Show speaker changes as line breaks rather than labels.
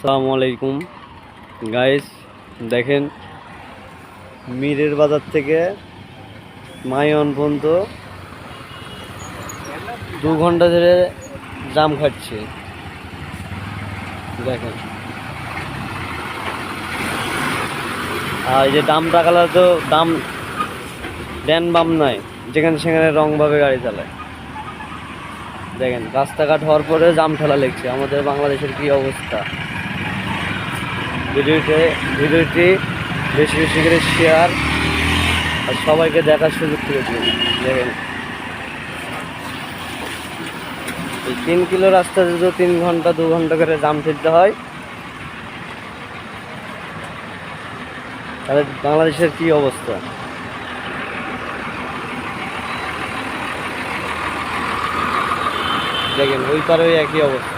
আসসালামু আলাইকুম গাইস, দেখেন মিরের বাজার থেকে মাইয়ন পর্যন্ত 2 ঘন্টা ধরে জাম খাচ্ছে। দেখেন, আর এই যে দাম টাকালা তো দাম ড্যান বাম নয়, যেখানে সেখানে রংভাবে গাড়ি চালায়। দেখেন, রাস্তাঘাট হওয়ার পরে জাম ঠেলা লেগছে। আমাদের বাংলাদেশের কি অবস্থা। ভিডিওটি বেশি বেশি করে শেয়ার আর সবাইকে দেখার সুযোগ করে দিন। দেখেন, এই 3 কিলো রাস্তা যদি 3 ঘন্টা 2 ঘন্টা করে জাম ঠেলতে হয়, তাহলে বাংলাদেশের কি অবস্থা। দেখেন, ওই পারে একই অবস্থা।